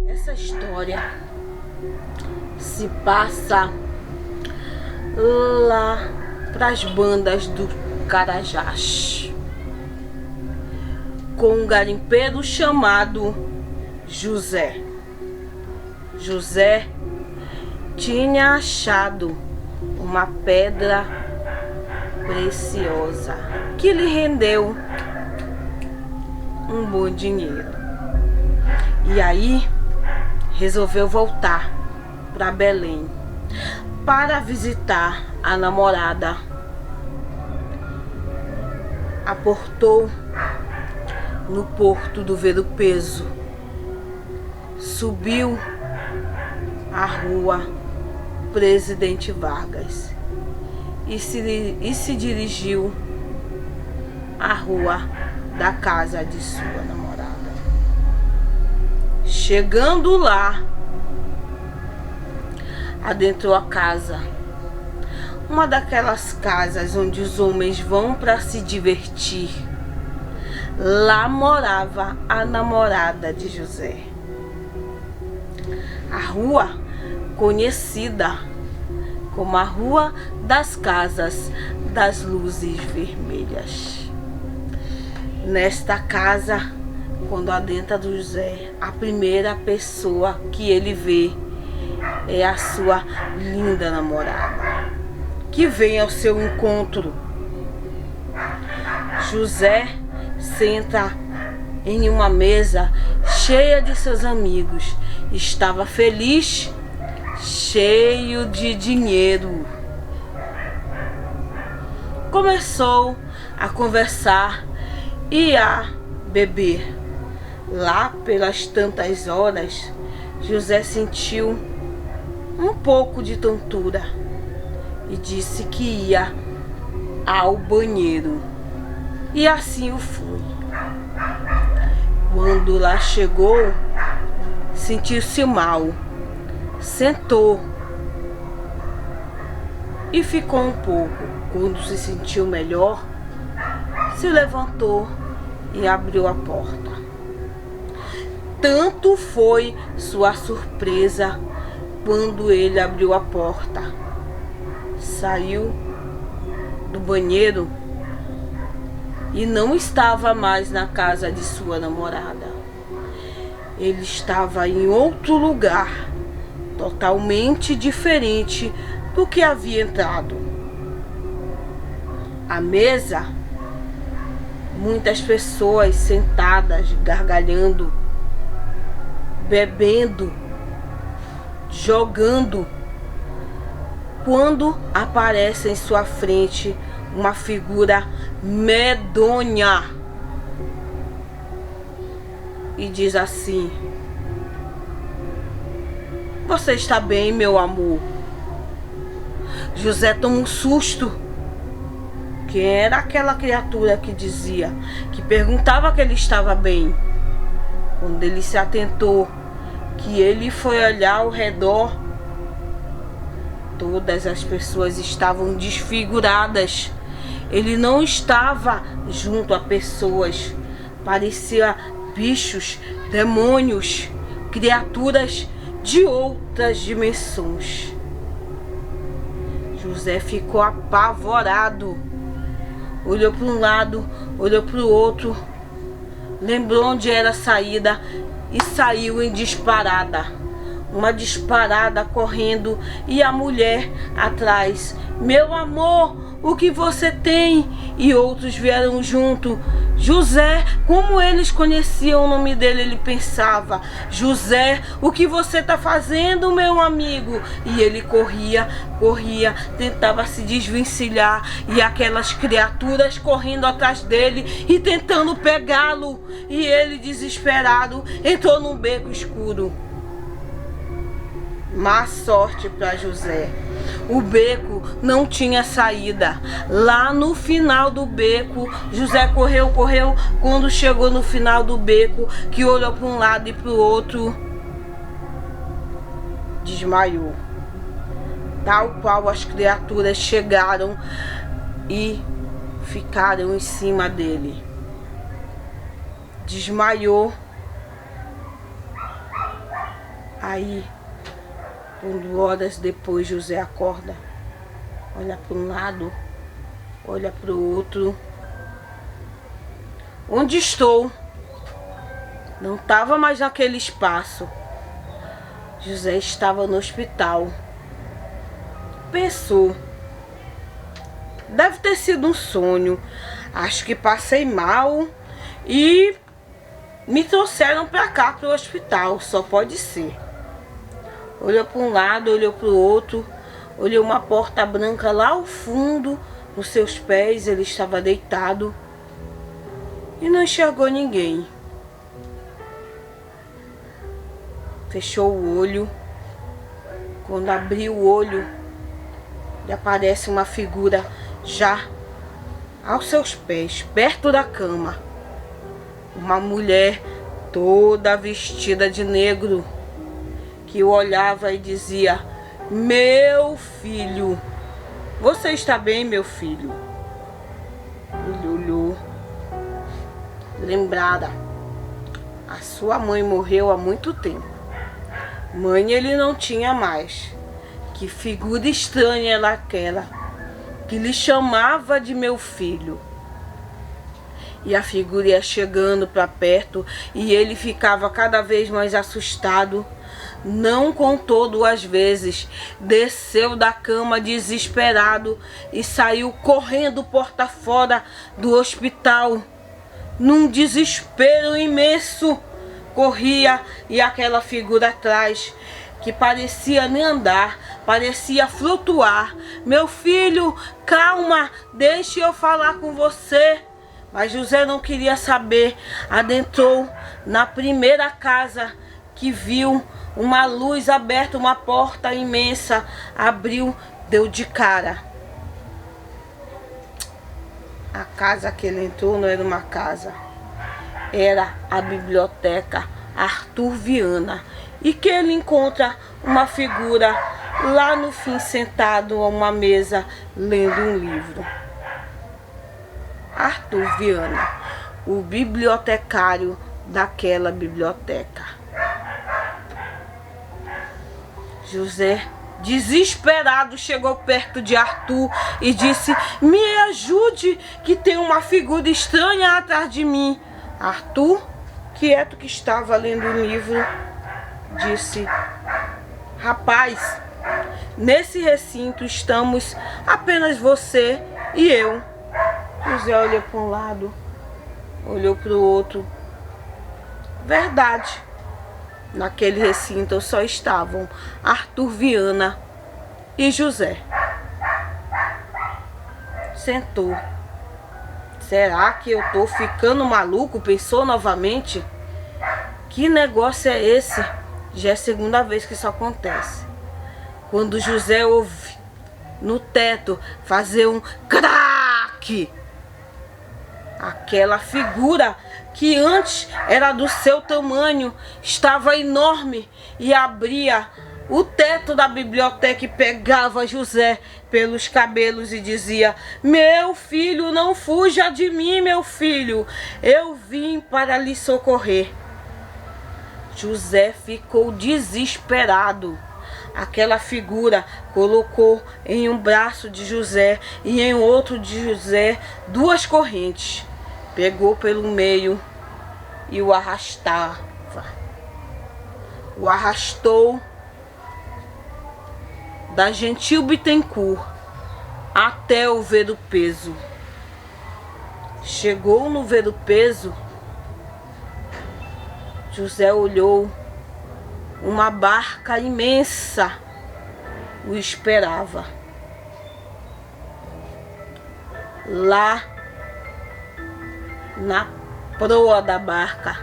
Essa história se passa lá para as bandas do Carajás, com um garimpeiro chamado José. José tinha achado uma pedra preciosa que lhe rendeu um bom dinheiro. E aí resolveu voltar para Belém para visitar a namorada. Aportou no porto do Ver-o-Peso, subiu a rua Presidente Vargas e se dirigiu à rua da casa de sua namorada. Chegando lá, adentrou a casa, uma daquelas casas onde os homens vão para se divertir. Lá morava a namorada de José. A rua, conhecida como a Rua das Casas das Luzes Vermelhas. Nesta casa, quando adentra do José, a primeira pessoa que ele vê é a sua linda namorada, que vem ao seu encontro. José senta em uma mesa cheia de seus amigos. Estava feliz, cheio de dinheiro. Começou a conversar e a beber. Lá pelas tantas horas, José sentiu um pouco de tontura e disse que ia ao banheiro. E assim o foi. Quando lá chegou, sentiu-se mal, sentou e ficou um pouco. Quando se sentiu melhor, se levantou e abriu a porta. Tanto foi sua surpresa quando ele abriu a porta. Saiu do banheiro e não estava mais na casa de sua namorada. Ele estava em outro lugar, totalmente diferente do que havia entrado. À mesa, muitas pessoas sentadas, gargalhando, bebendo, jogando, quando aparece em sua frente uma figura medonha e diz assim: "Você está bem, meu amor?" José toma um susto. Quem era aquela criatura que dizia, que perguntava que ele estava bem? Quando ele se atentou, que ele foi olhar ao redor, todas as pessoas estavam desfiguradas. Ele não estava junto a pessoas, parecia bichos, demônios, criaturas de outras dimensões. José ficou apavorado, olhou para um lado, olhou para o outro, lembrou onde era a saída e saiu em disparada. Uma disparada correndo e a mulher atrás: "Meu amor, o que você tem?" E outros vieram junto. José, como eles conheciam o nome dele, ele pensava: "José, o que você está fazendo, meu amigo?" E ele corria, tentava se desvencilhar, e aquelas criaturas correndo atrás dele e tentando pegá-lo. E ele, desesperado, entrou num beco escuro. Má sorte para José. O beco não tinha saída. Lá no final do beco, José correu. Quando chegou no final do beco, que olhou para um lado e para o outro, desmaiou. Tal qual as criaturas chegaram e ficaram em cima dele. Desmaiou Aí, quando horas depois José acorda, olha para um lado, olha para o outro. Onde estou? Não estava mais naquele espaço. José estava no hospital. Pensou, deve ter sido um sonho. Acho que passei mal e me trouxeram para cá, para o hospital. Só pode ser. Olhou para um lado, olhou para o outro. Olhou uma porta branca lá ao fundo. Nos seus pés ele estava deitado. E não enxergou ninguém. Fechou o olho. Quando abriu o olho, lhe aparece uma figura já aos seus pés, perto da cama. Uma mulher toda vestida de negro, que o olhava e dizia: meu filho, você está bem, meu filho? Ele olhou. Lembrada, a sua mãe morreu há muito tempo. Mãe ele não tinha mais. Que figura estranha era aquela que lhe chamava de meu filho. E a figura ia chegando para perto e ele ficava cada vez mais assustado. Não contou 2 vezes, desceu da cama desesperado e saiu correndo porta fora do hospital. Num desespero imenso, corria e aquela figura atrás, que parecia nem andar, parecia flutuar. Meu filho, calma, deixe eu falar com você. Mas José não queria saber. Adentrou na primeira casa que viu uma luz aberta, uma porta imensa. Abriu, deu de cara. A casa que ele entrou não era uma casa. Era a biblioteca Arthur Viana. E que ele encontra uma figura lá no fim sentado a uma mesa lendo um livro. Arthur Viana, o bibliotecário daquela biblioteca. José, desesperado, chegou perto de Arthur e disse: me ajude, que tem uma figura estranha atrás de mim. Arthur, quieto que estava lendo um livro, disse: rapaz, nesse recinto estamos apenas você e eu. José olhou para um lado, olhou para o outro. Verdade. Naquele recinto só estavam Arthur Viana e José. Sentou. Será que eu tô ficando maluco? Pensou novamente. Que negócio é esse? Já é a segunda vez que isso acontece. Quando José ouve no teto fazer um craque, aquela figura que antes era do seu tamanho estava enorme e abria o teto da biblioteca e pegava José pelos cabelos e dizia: meu filho, não fuja de mim, meu filho, eu vim para lhe socorrer. José ficou desesperado. Aquela figura colocou em um braço de José e em outro de José 2 correntes. Pegou pelo meio e o arrastava. O arrastou da Gentil Bittencourt até o Ver-o-Peso. Chegou no Ver-o-Peso. José olhou. Uma barca imensa o esperava. Lá na proa da barca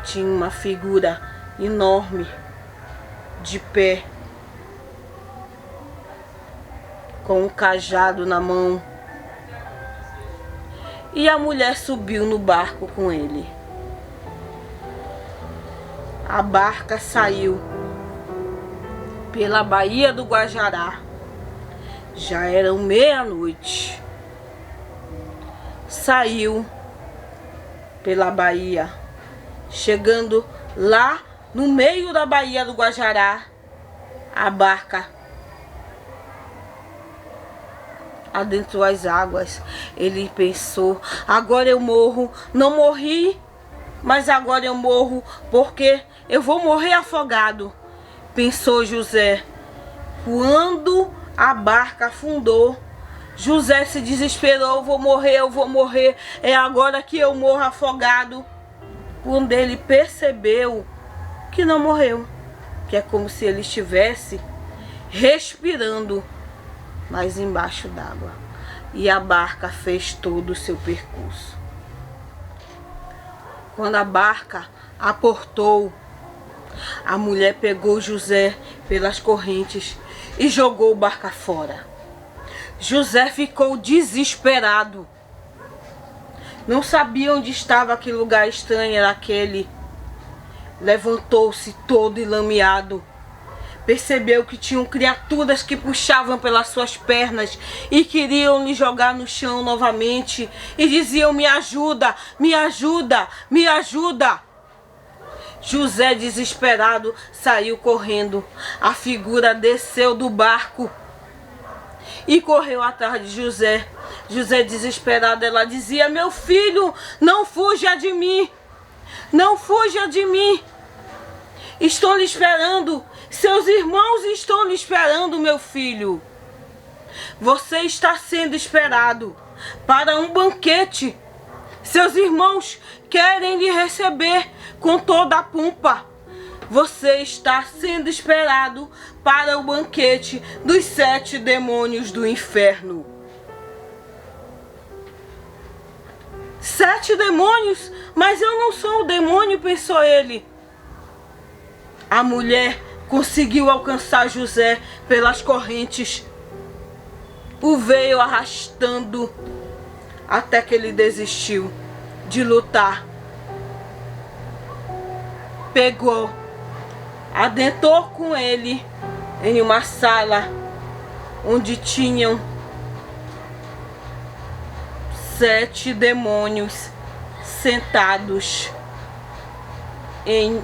tinha uma figura enorme de pé, com um cajado na mão. E a mulher subiu no barco com ele. A barca saiu pela Baía do Guajará. Já era meia-noite. Saiu pela Bahia, chegando lá no meio da Baía do Guajará, a barca adentrou as águas. Ele pensou: agora eu morro. Não morri, mas agora eu morro, porque eu vou morrer afogado, pensou José. Quando a barca afundou, José se desesperou: vou morrer, eu vou morrer, é agora que eu morro afogado. Quando ele percebeu que não morreu, que é como se ele estivesse respirando, mas embaixo d'água. E a barca fez todo o seu percurso. Quando a barca aportou, a mulher pegou José pelas correntes e jogou a barca fora. José ficou desesperado. Não sabia onde estava aquele lugar estranho, era aquele. Levantou-se todo enlameado. Percebeu que tinham criaturas que puxavam pelas suas pernas e queriam lhe jogar no chão novamente. E diziam: me ajuda, me ajuda, me ajuda. José, desesperado, saiu correndo. A figura desceu do barco e correu atrás de José. José, desesperado, ela dizia: meu filho, não fuja de mim, não fuja de mim. Estou lhe esperando. Seus irmãos estão lhe esperando, meu filho. Você está sendo esperado para um banquete. Seus irmãos querem lhe receber com toda a pompa. Você está sendo esperado para o banquete dos 7 demônios do inferno. 7 demônios? Mas eu não sou o demônio, pensou ele. A mulher conseguiu alcançar José pelas correntes. O veio arrastando até que ele desistiu de lutar. Pegou, adentrou com ele em uma sala onde tinham 7 demônios sentados em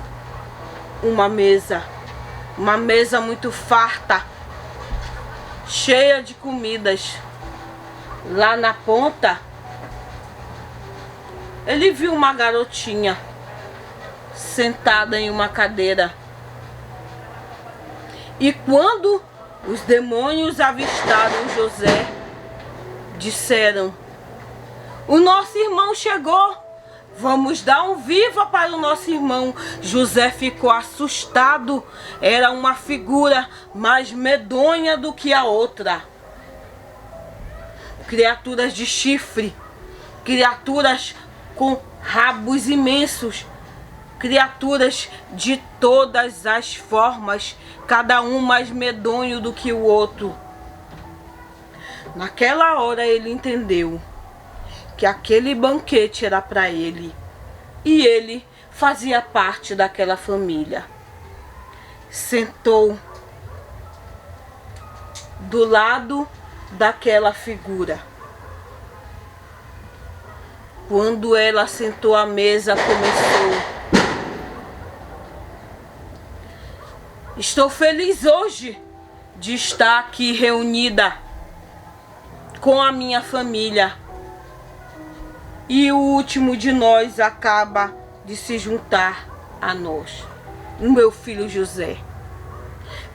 uma mesa muito farta, cheia de comidas. Lá na ponta, ele viu uma garotinha sentada em uma cadeira. E quando os demônios avistaram José, disseram: o nosso irmão chegou. Vamos dar um viva para o nosso irmão. José ficou assustado. Era uma figura mais medonha do que a outra. Criaturas de chifre, criaturas com rabos imensos, criaturas de todas as formas, cada um mais medonho do que o outro. Naquela hora ele entendeu que aquele banquete era para ele, e ele fazia parte daquela família. Sentou do lado daquela figura. Quando ela sentou à mesa, começou: estou feliz hoje de estar aqui reunida com a minha família. E o último de nós acaba de se juntar a nós, o meu filho José.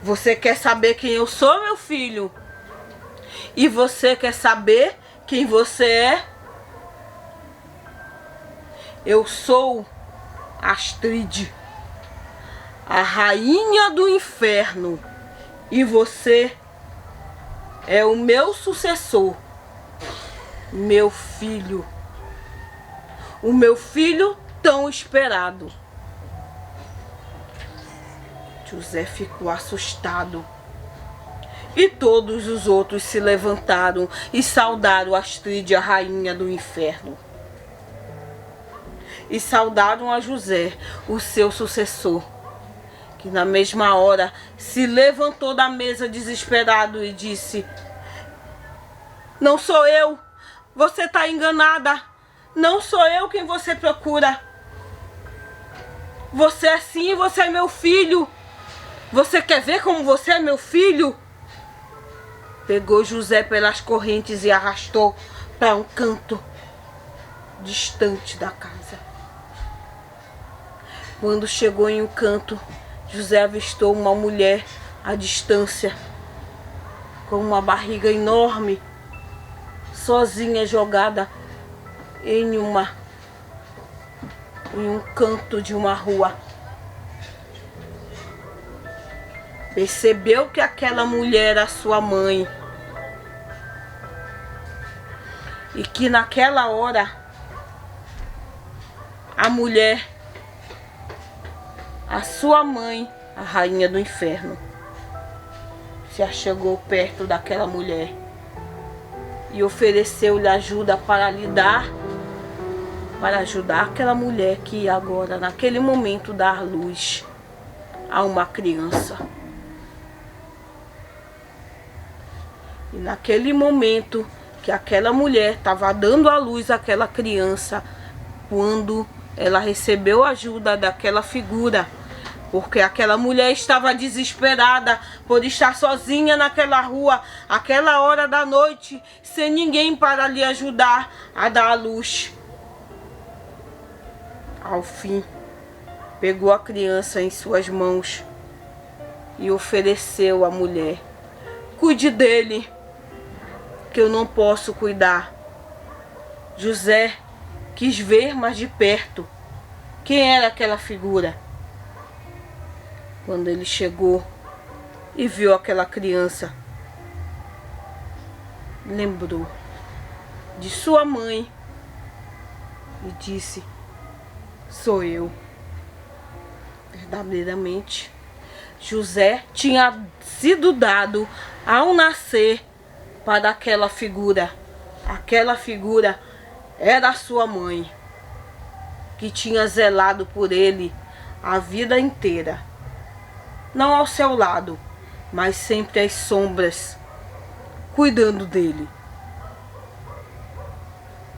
Você quer saber quem eu sou, meu filho? E você quer saber quem você é? Eu sou Astrid, a rainha do inferno. E você é o meu sucessor, meu filho. O meu filho tão esperado. José ficou assustado. E todos os outros se levantaram e saudaram Astrid, a rainha do inferno. E saudaram a José, o seu sucessor, que na mesma hora se levantou da mesa desesperado e disse: não sou eu, você está enganada. Não sou eu quem você procura. Você é sim, você é meu filho. Você quer ver como você é meu filho? Pegou José pelas correntes e arrastou para um canto distante da casa. Quando chegou em um canto, José avistou uma mulher à distância, com uma barriga enorme, sozinha, jogada em um canto de uma rua. Percebeu que aquela mulher era sua mãe e que naquela hora a mulher, a sua mãe, a rainha do inferno, se achegou perto daquela mulher e ofereceu-lhe ajuda para ajudar aquela mulher que ia agora, naquele momento, dar luz a uma criança. E naquele momento que aquela mulher estava dando à luz àquela criança, quando ela recebeu a ajuda daquela figura, porque aquela mulher estava desesperada por estar sozinha naquela rua, aquela hora da noite, sem ninguém para lhe ajudar a dar à luz. Ao fim, pegou a criança em suas mãos e ofereceu à mulher: cuide dele, que eu não posso cuidar. José quis ver mais de perto quem era aquela figura. Quando ele chegou e viu aquela criança, lembrou de sua mãe e disse: sou eu. Verdadeiramente, José tinha sido dado ao nascer para aquela figura. Aquela figura era a sua mãe, que tinha zelado por ele a vida inteira. Não ao seu lado, mas sempre às sombras, cuidando dele.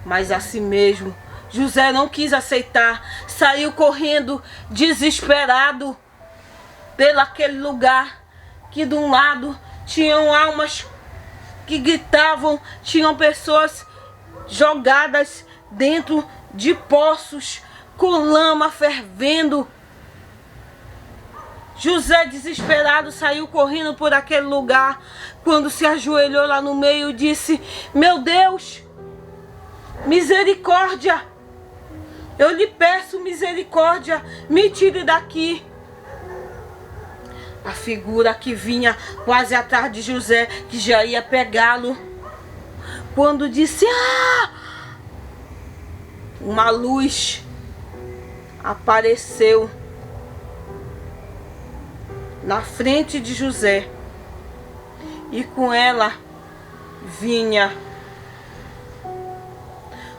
Mas assim mesmo, José não quis aceitar, saiu correndo desesperado pelaquele lugar, que de um lado tinham almas que gritavam, tinham pessoas jogadas dentro de poços com lama fervendo. José, desesperado, saiu correndo por aquele lugar. Quando se ajoelhou lá no meio, disse: meu Deus, misericórdia, eu lhe peço misericórdia, me tire daqui. A figura que vinha quase atrás de José, que já ia pegá-lo, quando disse: ah! Uma luz apareceu na frente de José, e com ela vinha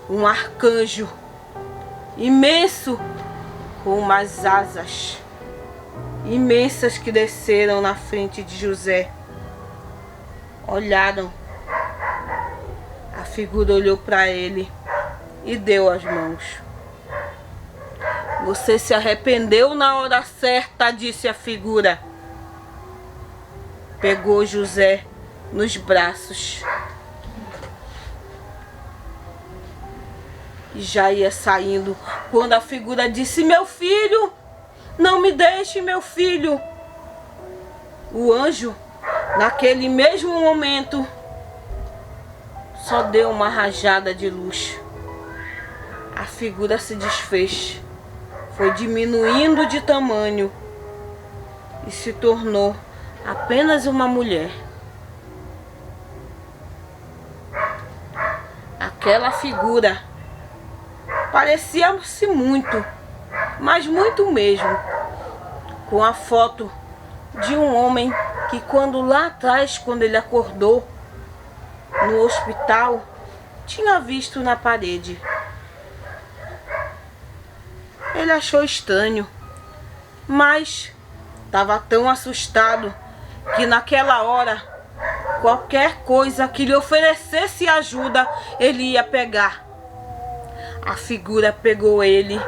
um arcanjo imenso, com umas asas imensas que desceram na frente de José. Olharam, a figura olhou para ele e deu as mãos. Você se arrependeu na hora certa, disse a figura. Pegou José nos braços e já ia saindo, quando a figura disse: meu filho, não me deixe, meu filho. O anjo, naquele mesmo momento, só deu uma rajada de luz. A figura se desfez, foi diminuindo de tamanho e se tornou apenas uma mulher. Aquela figura parecia-se muito, mas muito mesmo, com a foto de um homem que, quando lá atrás, quando ele acordou no hospital, tinha visto na parede. Ele achou estranho, mas estava tão assustado que naquela hora, qualquer coisa que lhe oferecesse ajuda, ele ia pegar. A figura pegou ele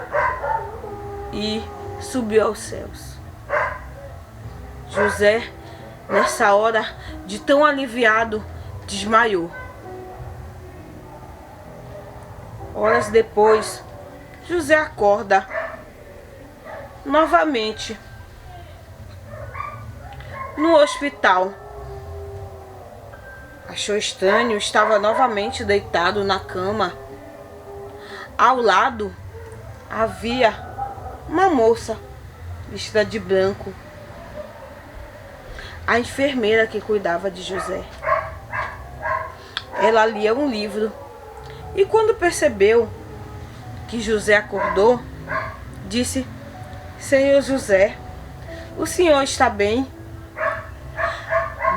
e subiu aos céus. José, nessa hora, de tão aliviado, desmaiou. Horas depois, José acorda novamente no hospital. Achou estranho, estava novamente deitado na cama. Ao lado havia uma moça vestida de branco, a enfermeira que cuidava de José. Ela lia um livro e, quando percebeu que José acordou, disse: Senhor José, o senhor está bem?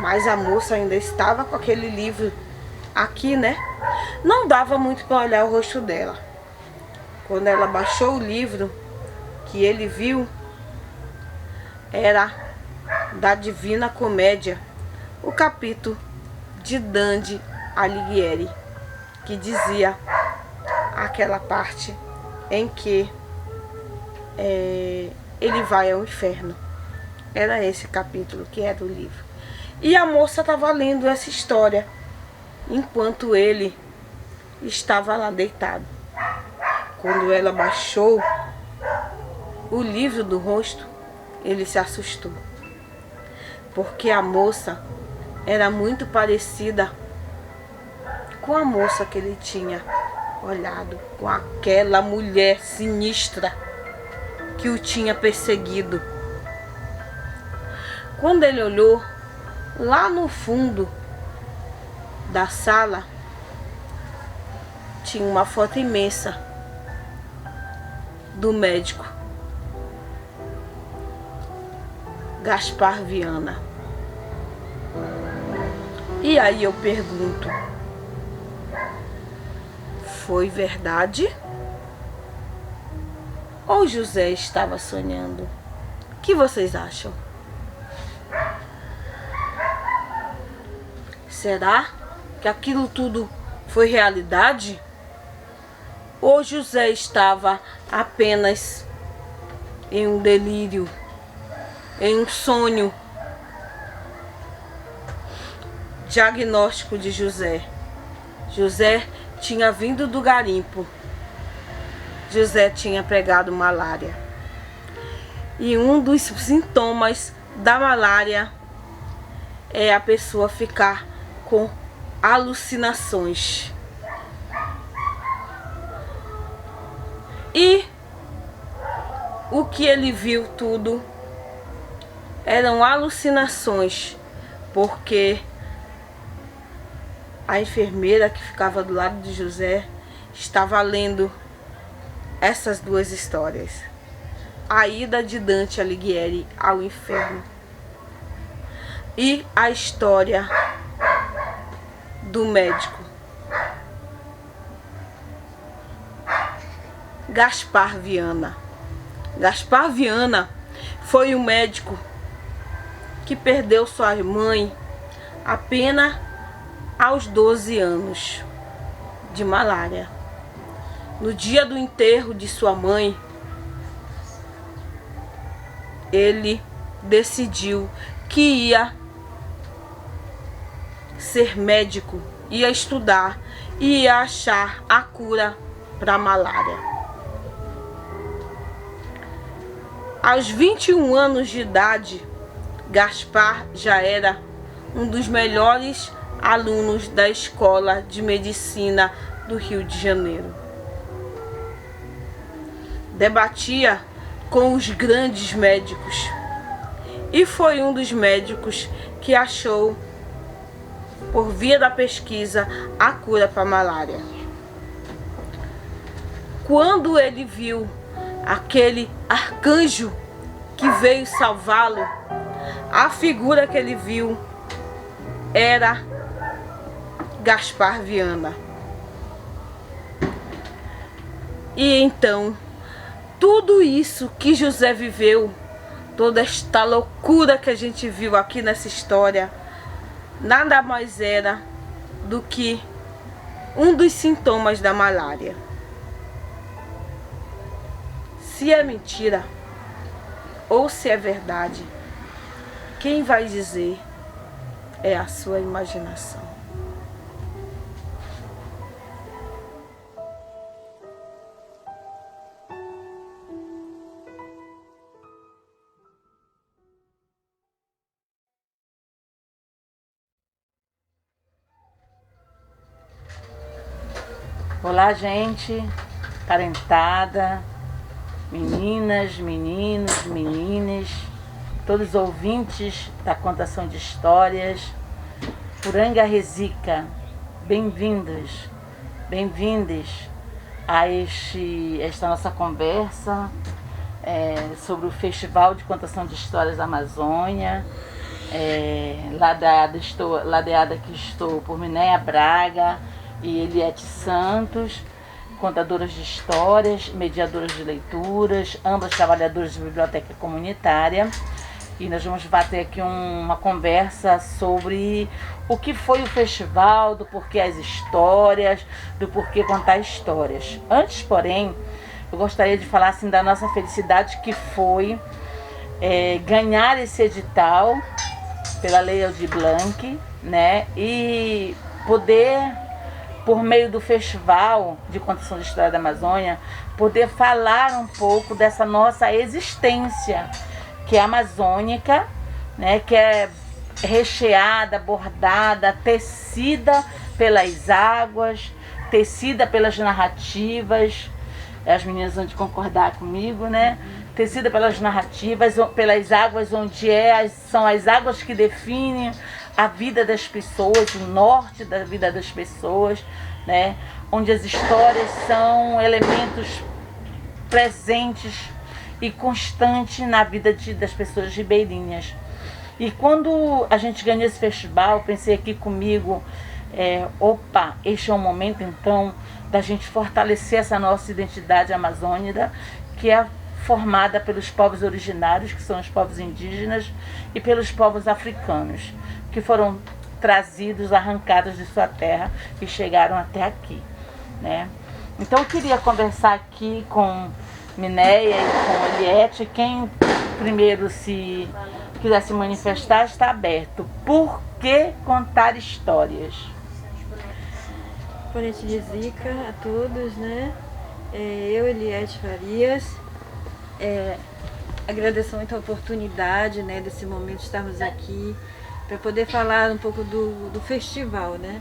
Mas a moça ainda estava com aquele livro aqui, né? Não dava muito para olhar o rosto dela. Quando ela baixou o livro, que ele viu, era da Divina Comédia, o capítulo de Dante Alighieri, que dizia aquela parte em que ele vai ao inferno. Era esse capítulo que era o livro. E a moça estava lendo essa história enquanto ele estava lá deitado. Quando ela baixou o livro do rosto, ele se assustou, porque a moça era muito parecida com a moça que ele tinha olhado, com aquela mulher sinistra que o tinha perseguido. Quando ele olhou, lá no fundo da sala tinha uma foto imensa do médico Gaspar Viana. E aí eu pergunto, foi verdade? Ou José estava sonhando? O que vocês acham? Será que aquilo tudo foi realidade? Ou José estava apenas em um delírio, em um sonho? Diagnóstico de José. José tinha vindo do garimpo. José tinha pegado malária. E um dos sintomas da malária é a pessoa ficar com alucinações. E o que ele viu tudo eram alucinações, porque a enfermeira que ficava do lado de José estava lendo essas duas histórias: a ida de Dante Alighieri ao inferno e a história do médico Gaspar Viana. Gaspar Viana foi um médico que perdeu sua mãe apenas aos 12 anos de malária. No dia do enterro de sua mãe, ele decidiu que ia ser médico, ia estudar e ia achar a cura para a malária. Aos 21 anos de idade, Gaspar já era um dos melhores alunos da Escola de Medicina do Rio de Janeiro. Debatia com os grandes médicos e foi um dos médicos que achou, por via da pesquisa, a cura para a malária. Quando ele viu aquele arcanjo que veio salvá-lo, a figura que ele viu era Gaspar Viana. E então, tudo isso que José viveu, toda esta loucura que a gente viu aqui nessa história, nada mais era do que um dos sintomas da malária. Se é mentira, ou se é verdade. Quem vai dizer é a sua imaginação. Olá, gente, parentada, meninas, meninos, meninas, todos os ouvintes da contação de histórias, Puranga Resica, bem-vindos, bem-vindes a esta nossa conversa sobre o Festival de Contação de Histórias da Amazônia, ladeada que estou por Minéia Braga e Eliette Santos, contadoras de histórias, mediadoras de leituras, ambas trabalhadoras de biblioteca comunitária. E nós vamos bater aqui uma conversa sobre o que foi o festival, do porquê as histórias, do porquê contar histórias. Antes, porém, eu gostaria de falar assim, da nossa felicidade que foi ganhar esse edital pela Lei Aldir Blanc, né? E poder, por meio do Festival de Contação de História da Amazônia, poder falar um pouco dessa nossa existência, que é amazônica, né, que é recheada, bordada, tecida pelas águas, tecida pelas narrativas, as meninas vão concordar comigo, né? Tecida pelas narrativas, pelas águas, onde são as águas que definem a vida das pessoas, o norte da vida das pessoas, né? Onde as histórias são elementos presentes e constantes na vida das pessoas ribeirinhas. E quando a gente ganhou esse festival, pensei aqui comigo, este é o momento então da gente fortalecer essa nossa identidade amazônica, que é formada pelos povos originários, que são os povos indígenas, e pelos povos africanos, que foram trazidos, arrancados de sua terra e chegaram até aqui, né? Então eu queria conversar aqui com Minéia e com Eliette. Quem primeiro se quiser se manifestar está aberto. Por que contar histórias? Boa noite, Resica, a todos, né? Eu, Eliette Farias, agradeço muito a oportunidade, né, desse momento de estarmos aqui para poder falar um pouco do festival, né?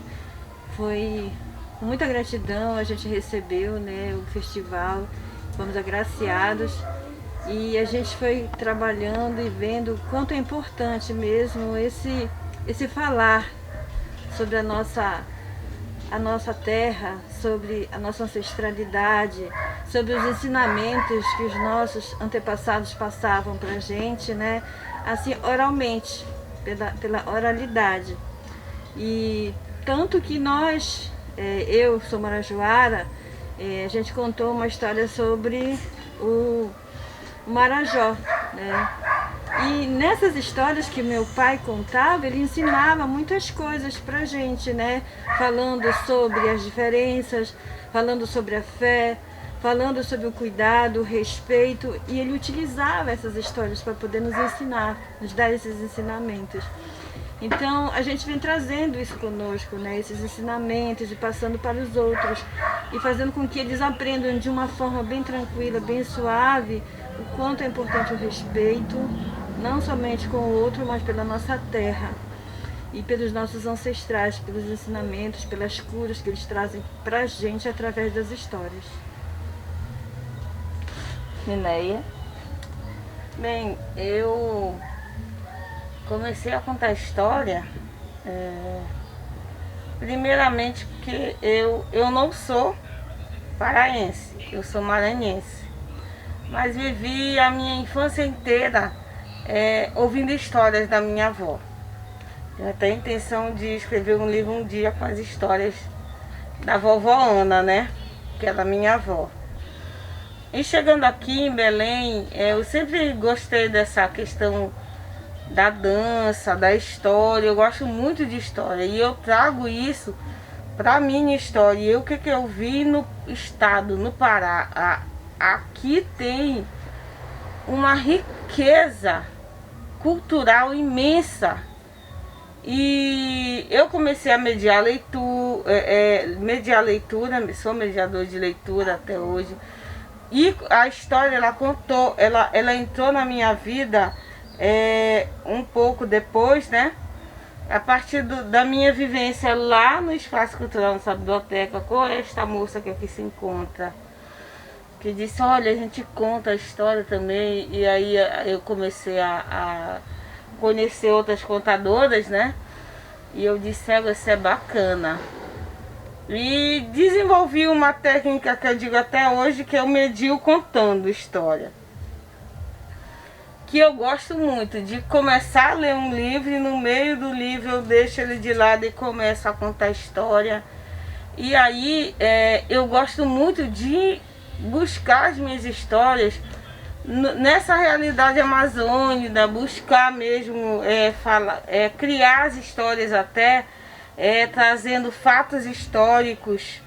Foi com muita gratidão a gente recebeu, né, o festival, fomos agraciados e a gente foi trabalhando e vendo o quanto é importante mesmo esse falar sobre a nossa terra, sobre a nossa ancestralidade, sobre os ensinamentos que os nossos antepassados passavam para a gente, né? Assim, oralmente, pela oralidade. E tanto que nós, eu sou marajoara, a gente contou uma história sobre o Marajó, né? E nessas histórias que meu pai contava, ele ensinava muitas coisas pra gente, né? Falando sobre as diferenças, falando sobre a fé, falando sobre o cuidado, o respeito, e ele utilizava essas histórias para poder nos ensinar, nos dar esses ensinamentos. Então a gente vem trazendo isso conosco, né? Esses ensinamentos e passando para os outros e fazendo com que eles aprendam de uma forma bem tranquila, bem suave, o quanto é importante o respeito, não somente com o outro, mas pela nossa terra e pelos nossos ancestrais, pelos ensinamentos, pelas curas que eles trazem para a gente através das histórias. Minéia? Bem, eu comecei a contar história primeiramente porque eu não sou paraense, eu sou maranhense, mas vivi a minha infância inteira ouvindo histórias da minha avó. Eu até a intenção de escrever um livro um dia com as histórias da vovó Ana, né? Que era minha avó. E chegando aqui em Belém, eu sempre gostei dessa questão da dança, da história. Eu gosto muito de história e eu trago isso para a minha história. E o que eu vi no estado, no Pará, aqui tem uma riqueza cultural imensa. E eu comecei a mediar leitura, sou mediador de leitura até hoje. E a história, ela contou, ela entrou na minha vida um pouco depois, né? A partir da minha vivência lá no Espaço Cultural, nessa biblioteca, com esta moça que aqui se encontra, que disse, olha, a gente conta a história também. E aí eu comecei a conhecer outras contadoras, né? E eu disse, isso é bacana. E desenvolvi uma técnica que eu digo até hoje, que eu medio contando história. Que eu gosto muito de começar a ler um livro e no meio do livro eu deixo ele de lado e começo a contar história. E aí eu gosto muito de buscar as minhas histórias nessa realidade amazônica, buscar mesmo criar as histórias até, trazendo fatos históricos.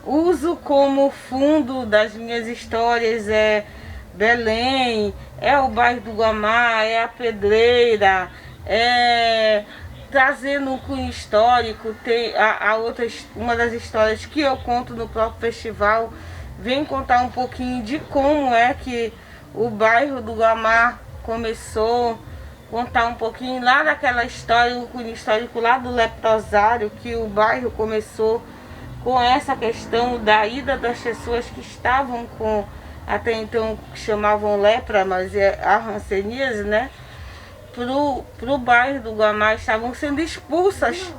Uso como fundo das minhas histórias Belém, o bairro do Guamá, a Pedreira, trazendo um cunho histórico. Tem uma das histórias que eu conto no próprio festival, vem contar um pouquinho de como é que o bairro do Guamá começou, contar um pouquinho lá daquela história, o cunho histórico lá do leprosário, que o bairro começou com essa questão da ida das pessoas que estavam com, até então chamavam lepra, mas a hanseníase, né? Pro bairro do Guamá, estavam sendo expulsas,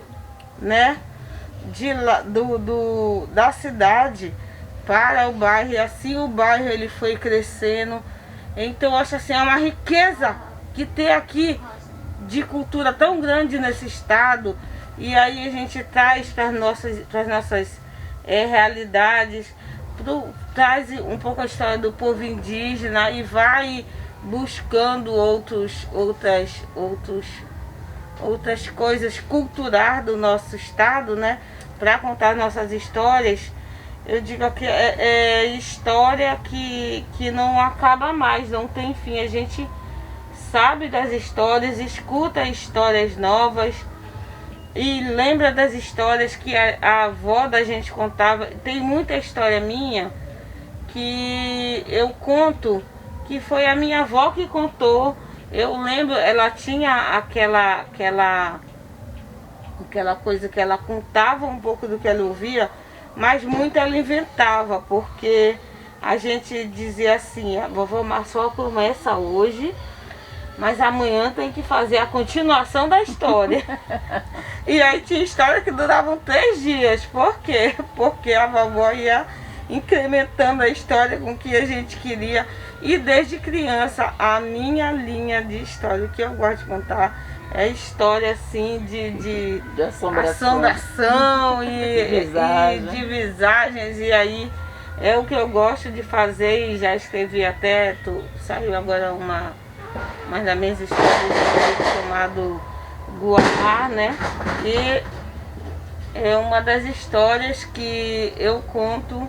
né? Da cidade para o bairro, e assim o bairro ele foi crescendo. Então eu acho assim, é uma riqueza que tem aqui de cultura tão grande nesse estado. E aí a gente traz para as nossas realidades, traz um pouco a história do povo indígena e vai buscando outras coisas culturais do nosso estado, né? Para contar nossas histórias. Eu digo que é história que não acaba mais, não tem fim. A gente sabe das histórias, escuta histórias novas e lembra das histórias que a avó da gente contava. Tem muita história minha que eu conto, que foi a minha avó que contou. Eu lembro, ela tinha aquela coisa que ela contava um pouco do que ela ouvia, mas muito ela inventava, porque a gente dizia assim, a vovó só começa hoje, mas amanhã tem que fazer a continuação da história. E aí tinha história que duravam 3 dias. Por quê? Porque a vovó ia incrementando a história com o que a gente queria. E desde criança, a minha linha de história que eu gosto de contar é história assim de assombração e de visagens. E aí é o que eu gosto de fazer, e já escrevi até, saiu agora uma das minhas histórias chamado Guamá, né? E é uma das histórias que eu conto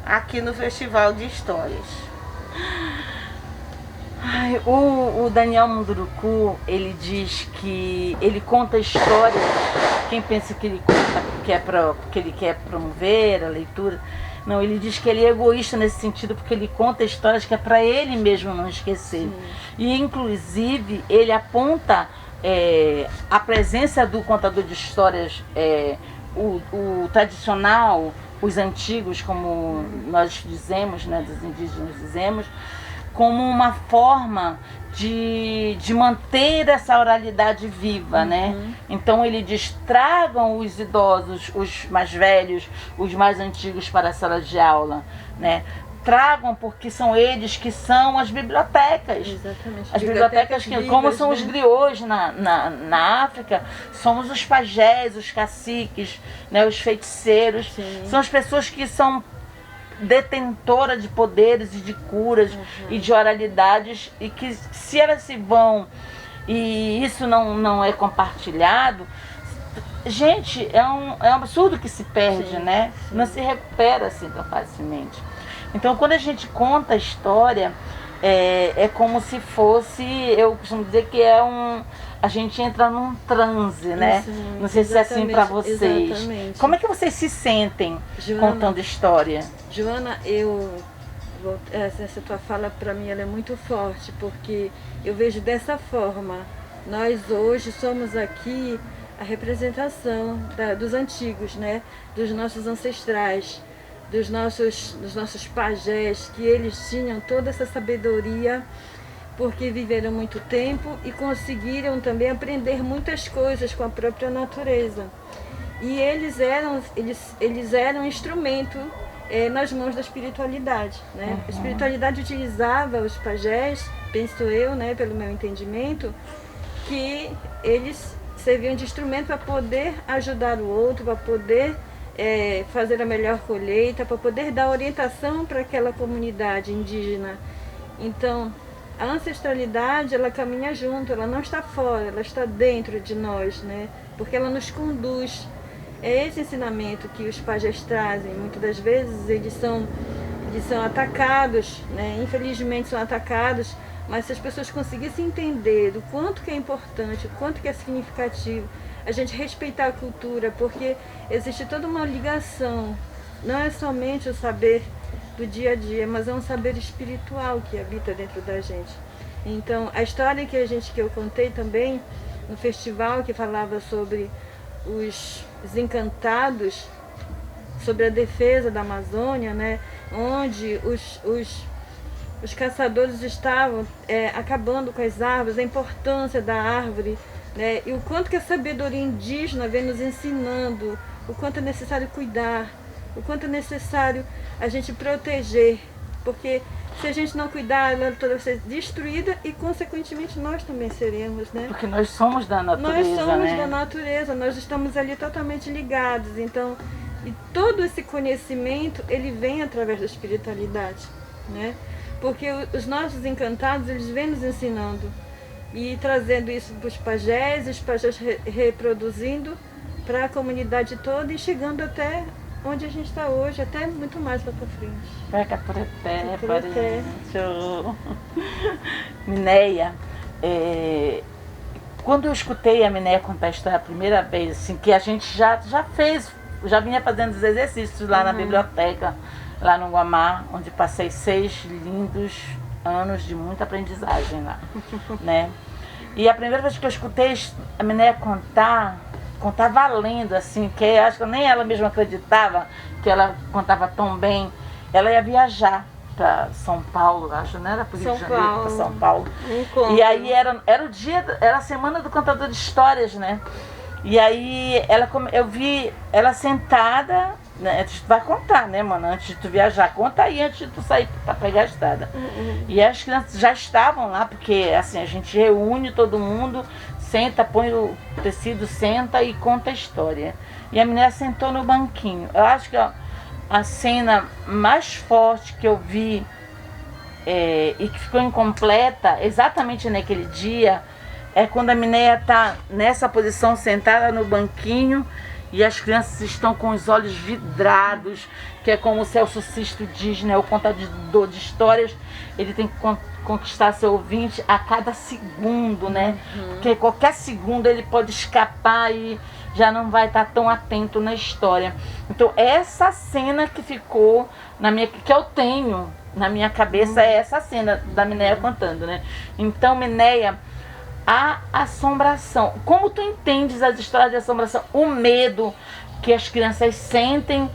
aqui no Festival de Histórias. O Daniel Munduruku, ele diz que ele conta histórias. Quem pensa que ele conta porque ele quer promover a leitura, não, ele diz que ele é egoísta nesse sentido, porque ele conta histórias que é para ele mesmo não esquecer. Sim. E inclusive ele aponta a presença do contador de histórias, o tradicional, os antigos, como nós dizemos, né, dos indígenas dizemos, como uma forma de manter essa oralidade viva, né? Então ele diz, tragam os idosos, os mais velhos, os mais antigos para a sala de aula, né? Tragam, porque são eles que são as bibliotecas. Exatamente. As bibliotecas que, como são os griots na África, somos os pajés, os caciques, né, os feiticeiros. Sim. São as pessoas que são detentora de poderes e de curas e de oralidades, e que se elas se vão e isso não é compartilhado, gente, é um absurdo que se perde, sim, né? Sim. Não se recupera assim tão facilmente. Então, quando a gente conta a história, é como se fosse, eu costumo dizer que a gente entra num transe, né? Isso, não sei se é assim para exatamente, vocês. exatamente. Como é que vocês se sentem contando história? Joana, essa tua fala para mim ela é muito forte, porque eu vejo dessa forma. Nós hoje somos aqui a representação dos antigos, né? Dos nossos ancestrais, dos nossos pajés, que eles tinham toda essa sabedoria, porque viveram muito tempo e conseguiram também aprender muitas coisas com a própria natureza. E eles eram instrumento nas mãos da espiritualidade, né? A espiritualidade utilizava os pajés, penso eu, né, pelo meu entendimento, que eles serviam de instrumento para poder ajudar o outro, para poder fazer a melhor colheita, para poder dar orientação para aquela comunidade indígena. Então, a ancestralidade, ela caminha junto, ela não está fora, ela está dentro de nós, né? Porque ela nos conduz. É esse ensinamento que os pajés trazem. Muitas das vezes eles são atacados, né? Infelizmente são atacados, mas se as pessoas conseguissem entender o quanto que é importante, o quanto que é significativo, a gente respeitar a cultura, porque existe toda uma ligação, não é somente o saber do dia a dia, mas é um saber espiritual que habita dentro da gente. Então, a história que eu contei também no festival, que falava sobre os encantados, sobre a defesa da Amazônia, né, onde os caçadores estavam acabando com as árvores, a importância da árvore, né, e o quanto que a sabedoria indígena vem nos ensinando, o quanto é necessário cuidar, o quanto é necessário a gente proteger, porque se a gente não cuidar, ela toda vai ser destruída e, consequentemente, nós também seremos, né? Porque nós somos da natureza, nós somos né? da natureza, nós estamos ali totalmente ligados. Então, e todo esse conhecimento, ele vem através da espiritualidade, né? Porque os nossos encantados, eles vêm nos ensinando e trazendo isso para os pajés reproduzindo para a comunidade toda e chegando até onde a gente está hoje, até muito mais lá para frente. Vai Capureté, show. Mineia, quando eu escutei a Mineia contar a história a primeira vez, assim, que a gente já vinha fazendo os exercícios lá na biblioteca, lá no Guamá, onde passei 6 lindos anos de muita aprendizagem lá, né? E a primeira vez que eu escutei a Mineia contar valendo, assim, que eu acho que nem ela mesma acreditava que ela contava tão bem. Ela ia viajar para São Paulo, acho, não era para Rio de Janeiro, para São Paulo. E aí era a semana do contador de histórias, né? E aí eu vi ela sentada, né? Tu vai contar, né, mano? Antes de tu viajar, conta aí antes de tu sair para pegar a estrada. E as crianças já estavam lá, porque assim, a gente reúne todo mundo, senta, põe o tecido, senta e conta a história. E a menina sentou no banquinho. Eu acho que a cena mais forte que eu vi e que ficou incompleta exatamente naquele dia é quando a Mineia está nessa posição sentada no banquinho e as crianças estão com os olhos vidrados, que é como o Celso Sisto diz, né? O contador de histórias, ele tem que conquistar seu ouvinte a cada segundo, né? Porque qualquer segundo ele pode escapar e já não vai estar tão atento na história. Então essa cena que ficou que eu tenho na minha cabeça é essa cena da Mineia contando, né? Então, Mineia, a assombração, como tu entendes as histórias de assombração, o medo que as crianças sentem,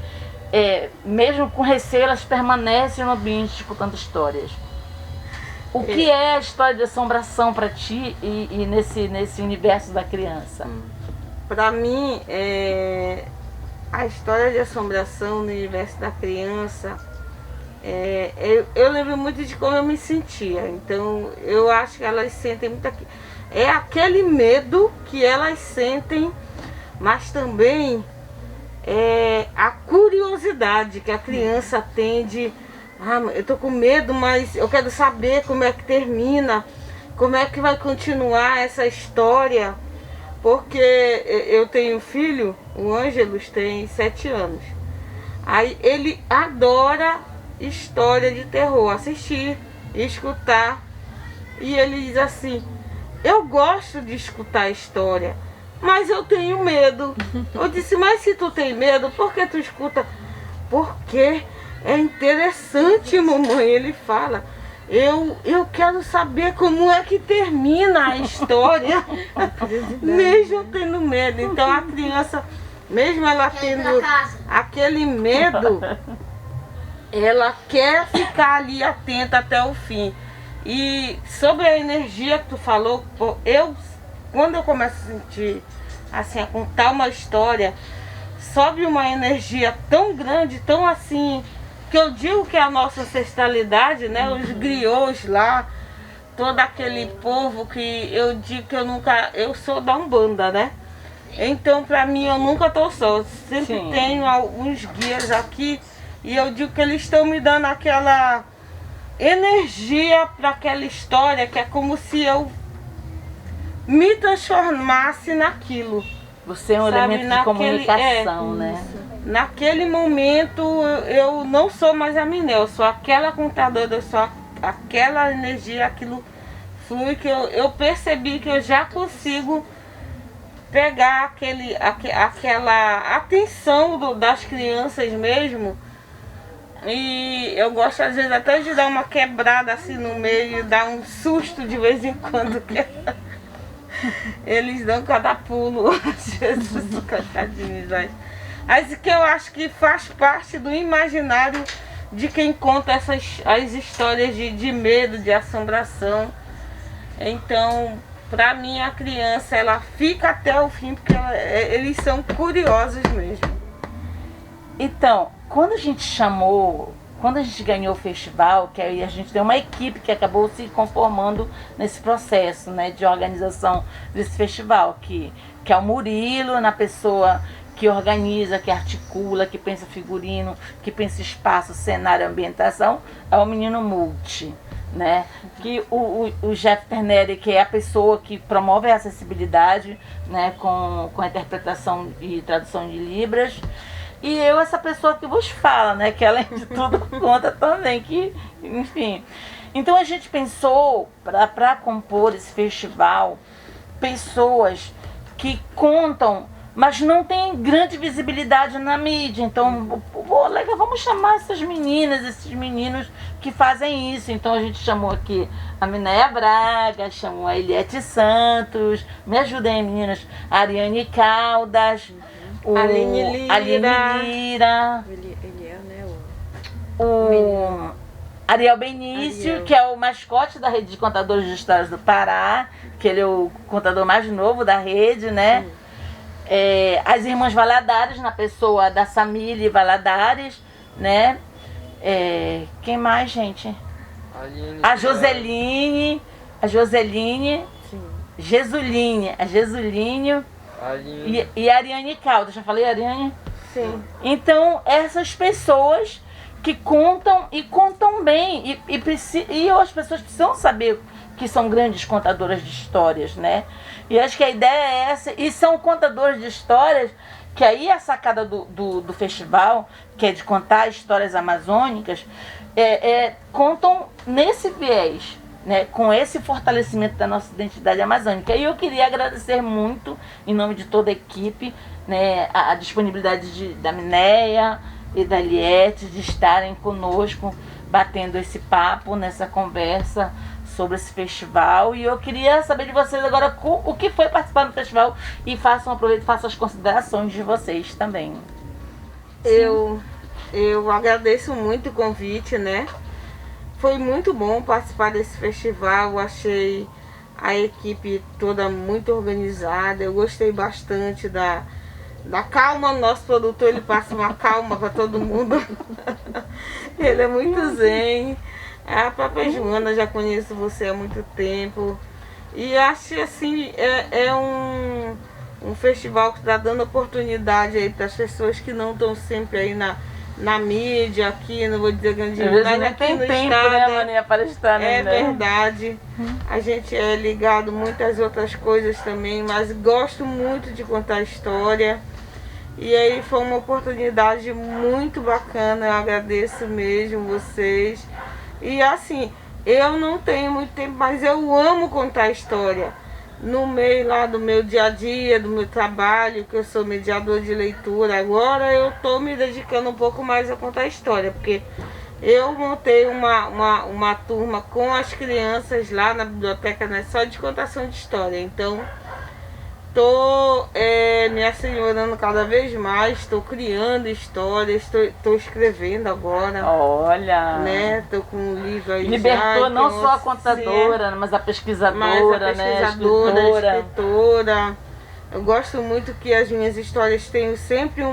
mesmo com receio, elas permanecem no ambiente escutando histórias. O que é a história de assombração para ti e nesse universo da criança? Para mim, a história de assombração no universo da criança, eu lembro muito de como eu me sentia. Então, eu acho que elas sentem muito aquele medo que elas sentem, mas também a curiosidade que a criança tem de eu tô com medo, mas eu quero saber como é que termina, como é que vai continuar essa história. Porque eu tenho um filho, o Ângelus tem 7 anos. Aí ele adora história de terror, assistir e escutar. E ele diz assim: eu gosto de escutar história, mas eu tenho medo. Eu disse: mas se tu tem medo, por que tu escuta? Porque é interessante, mamãe. Ele fala: eu quero saber como é que termina a história, mesmo tendo medo. Então a criança, mesmo ela tendo aquele medo, ela quer ficar ali atenta até o fim. E sobre a energia que tu falou, quando eu começo a sentir, assim, a contar uma história, sobe uma energia tão grande, tão assim, que eu digo que é a nossa ancestralidade, né? Os griots lá, todo aquele povo que eu digo que eu sou da Umbanda, né? Então pra mim eu nunca tô só, eu sempre tenho alguns guias aqui e eu digo que eles estão me dando aquela energia para aquela história, que é como se eu me transformasse naquilo. Você é um elemento de comunicação, né? Naquele momento eu não sou mais a Miné, eu sou aquela contadora, eu sou aquela energia, aquilo flui, que eu percebi que eu já consigo pegar aquela atenção das crianças mesmo. E eu gosto às vezes até de dar uma quebrada assim no meio, dar um susto de vez em quando, que eles dão cada pulo, às vezes, coitadinhos. Mas que eu acho que faz parte do imaginário de quem conta as histórias de medo, de assombração. Então, pra mim, a criança, ela fica até o fim, porque eles são curiosos mesmo. Então, quando a gente ganhou o festival, que aí a gente tem uma equipe que acabou se conformando nesse processo, né, de organização desse festival, que é o Murilo, na pessoa que organiza, que articula, que pensa figurino, que pensa espaço, cenário, ambientação, é o Menino Multi, né? Que o Jeff Terneri, que é a pessoa que promove a acessibilidade, né, com a interpretação e tradução de Libras. E eu, essa pessoa que vos fala, né, que além de tudo conta também, que, enfim. Então a gente pensou, para compor esse festival, pessoas que contam, mas não tem grande visibilidade na mídia. Então, legal, vamos chamar essas meninas, esses meninos que fazem isso. Então a gente chamou aqui a Minéia Braga, chamou a Eliette Santos, me ajudem, meninas, a Ariane Caldas, Aline Lira, o Ariel Benício, que é o mascote da rede de contadores de histórias do Pará, que ele é o contador mais novo da rede, né? As irmãs Valadares, na pessoa da Samile Valadares, né? Quem mais, gente? A Joseline, Jesuline, a Jesulinho e a Ariane Caldas. Já falei, Ariane? Sim. Então, essas pessoas que contam e contam bem, e as pessoas precisam saber que são grandes contadoras de histórias, né? E acho que a ideia é essa, e são contadoras de histórias, que aí a sacada do festival, que é de contar histórias amazônicas, contam nesse viés, né, com esse fortalecimento da nossa identidade amazônica. E eu queria agradecer muito, em nome de toda a equipe, né, a disponibilidade da Minéia e da Eliette de estarem conosco, batendo esse papo, nessa conversa sobre esse festival. E eu queria saber de vocês agora o que foi participar do festival, e façam as considerações de vocês também. Eu agradeço muito o convite, né? Foi muito bom participar desse festival, eu achei a equipe toda muito organizada, eu gostei bastante da calma. Nosso produtor, ele passa uma calma para todo mundo. Ele é muito zen. A própria Joana, já conheço você há muito tempo. E acho assim, é um festival que está dando oportunidade aí para as pessoas que não estão sempre aí na mídia, aqui, não vou dizer grande, mas aqui no estado, né, Maninha, para estar, né? É verdade. A gente é ligado a muitas outras coisas também, mas gosto muito de contar história. E aí foi uma oportunidade muito bacana, eu agradeço mesmo vocês. E assim, eu não tenho muito tempo, mas eu amo contar história. No meio lá do meu dia a dia, do meu trabalho, que eu sou mediador de leitura, agora eu estou me dedicando um pouco mais a contar história, porque eu montei uma turma com as crianças lá na biblioteca, né, só de contação de história. Então estou me assenhorando cada vez mais, estou criando histórias, estou escrevendo agora. Olha! Né? Estou com um livro aí. Libertou já, não só a contadora, mas a pesquisadora, né? A escritora. Eu gosto muito que as minhas histórias tenham sempre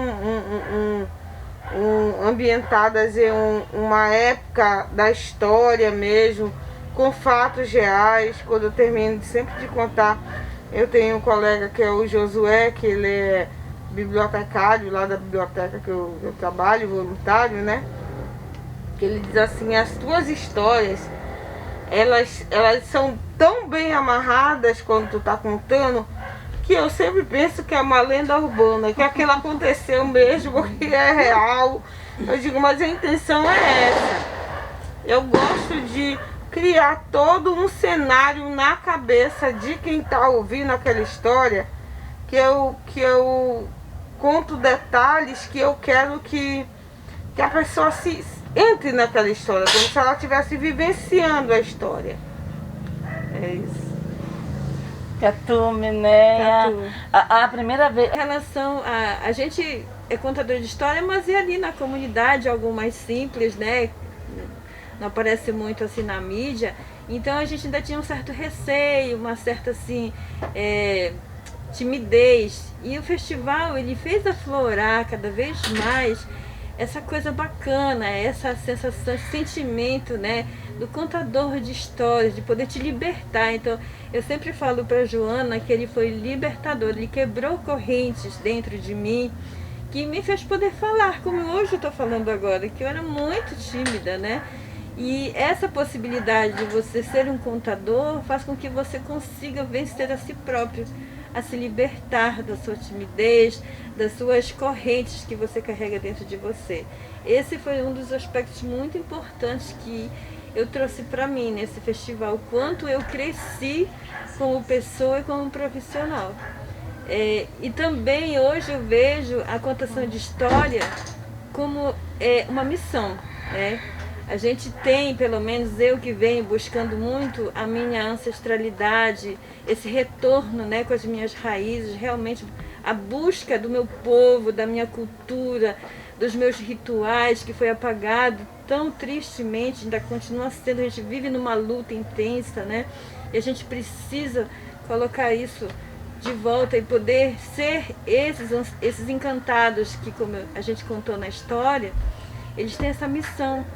ambientadas em uma época da história mesmo, com fatos reais. Quando eu termino sempre de contar, eu tenho um colega que é o Josué, que ele é bibliotecário lá da biblioteca que eu trabalho, voluntário, né? Que ele diz assim, as tuas histórias, elas são tão bem amarradas quando tu tá contando, que eu sempre penso que é uma lenda urbana, que aquilo aconteceu mesmo, que é real. Eu digo, mas a intenção é essa. Eu gosto de criar todo um cenário na cabeça de quem está ouvindo aquela história, que eu conto detalhes que eu quero que a pessoa entre naquela história, como se ela estivesse vivenciando a história. É isso. Catu, Minéia, a primeira vez... Em relação a gente é contador de história, mas é ali na comunidade, algo mais simples, né? Não aparece muito assim na mídia, então a gente ainda tinha um certo receio, uma certa assim, timidez. E o festival, ele fez aflorar cada vez mais essa coisa bacana, essa sensação, esse sentimento, né, do contador de histórias, de poder te libertar. Então, eu sempre falo para Joana que ele foi libertador, ele quebrou correntes dentro de mim, que me fez poder falar, como hoje eu estou falando agora, que eu era muito tímida, né? E essa possibilidade de você ser um contador faz com que você consiga vencer a si próprio, a se libertar da sua timidez, das suas correntes que você carrega dentro de você. Esse foi um dos aspectos muito importantes que eu trouxe para mim nesse festival, quanto eu cresci como pessoa e como profissional. E também hoje eu vejo a contação de história como uma missão, né? A gente tem, pelo menos eu que venho buscando muito a minha ancestralidade, esse retorno, né, com as minhas raízes, realmente a busca do meu povo, da minha cultura, dos meus rituais, que foi apagado tão tristemente, ainda continua sendo, a gente vive numa luta intensa, né? E a gente precisa colocar isso de volta e poder ser esses encantados que, como a gente contou na história, eles têm essa missão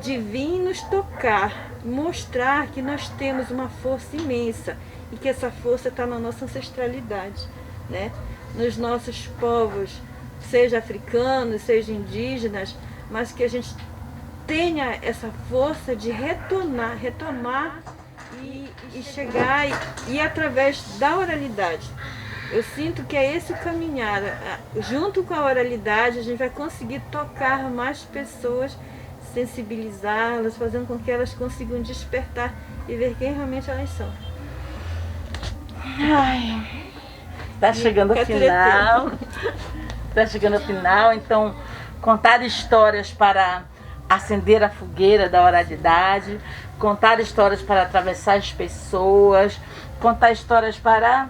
de vir nos tocar, mostrar que nós temos uma força imensa e que essa força está na nossa ancestralidade, né? Nos nossos povos, seja africanos, seja indígenas, mas que a gente tenha essa força de retomar e chegar e através da oralidade. Eu sinto que é esse o caminhar. Junto com a oralidade, a gente vai conseguir tocar mais pessoas, sensibilizá-las, fazendo com que elas consigam despertar e ver quem realmente elas são. Ai, tá chegando ao final. Tá chegando ao final, então contar histórias para acender a fogueira da oralidade, contar histórias para atravessar as pessoas, contar histórias para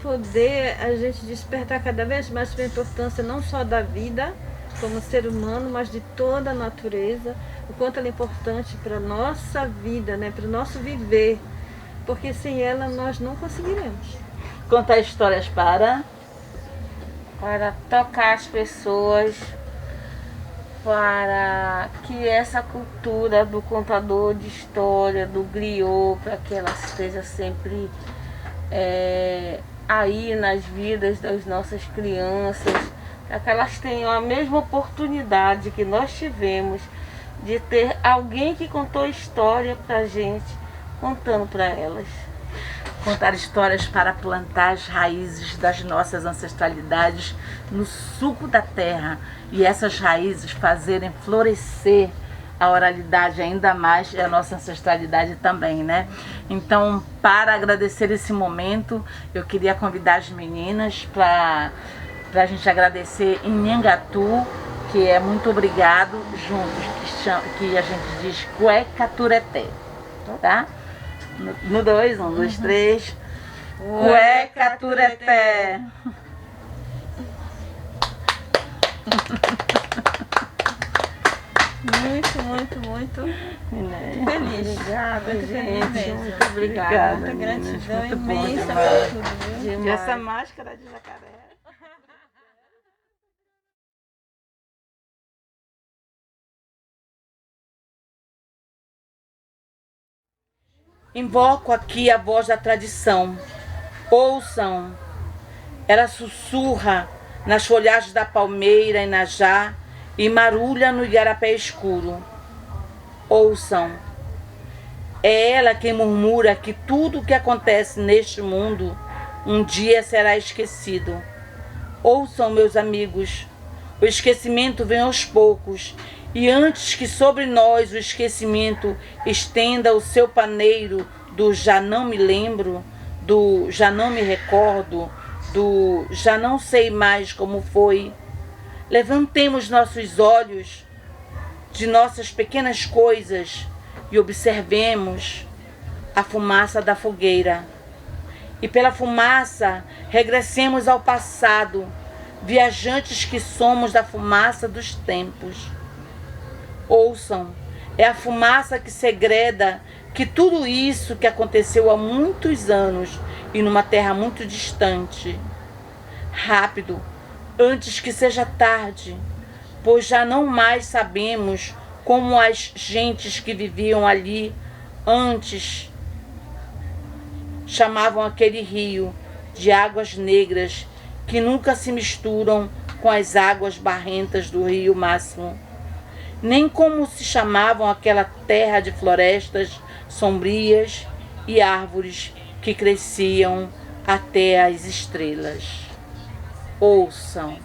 poder a gente despertar cada vez mais para a importância não só da vida como ser humano, mas de toda a natureza, o quanto ela é importante para a nossa vida, né, para o nosso viver, porque sem ela nós não conseguiremos. Contar histórias para tocar as pessoas, para que essa cultura do contador de história, do griot, para que ela esteja sempre aí nas vidas das nossas crianças, para que elas tenham a mesma oportunidade que nós tivemos de ter alguém que contou história para a gente, contando para elas. contar histórias para plantar as raízes das nossas ancestralidades no suco da terra e essas raízes fazerem florescer a oralidade ainda mais e a nossa ancestralidade também, né? Então, para agradecer esse momento, eu queria convidar as meninas para a gente agradecer em Nhangatu, que é muito obrigado juntos, que a gente diz Cuecatureté, tá? No 2, 1, 2, 3. Cuecatureté. Muito feliz. Obrigada, muito feliz mesmo. Muito obrigada. Muita gratidão Muito bom imensa demais. por tudo, viu? E essa máscara de jacaré. Invoco aqui a voz da tradição. Ouçam. Ela sussurra nas folhagens da palmeira e Inajá e marulha no igarapé escuro. Ouçam. É ela quem murmura que tudo o que acontece neste mundo um dia será esquecido. Ouçam, meus amigos. O esquecimento vem aos poucos, e antes que sobre nós o esquecimento estenda o seu paneiro do já não me lembro, do já não me recordo, do já não sei mais como foi, levantemos nossos olhos de nossas pequenas coisas e observemos a fumaça da fogueira. E pela fumaça regressemos ao passado, viajantes que somos da fumaça dos tempos. Ouçam, é a fumaça que segreda que tudo isso que aconteceu há muitos anos e numa terra muito distante. Rápido, antes que seja tarde, pois já não mais sabemos como as gentes que viviam ali antes chamavam aquele rio de águas negras que nunca se misturam com as águas barrentas do rio Máximo, nem como se chamavam aquela terra de florestas sombrias e árvores que cresciam até as estrelas. Ouçam.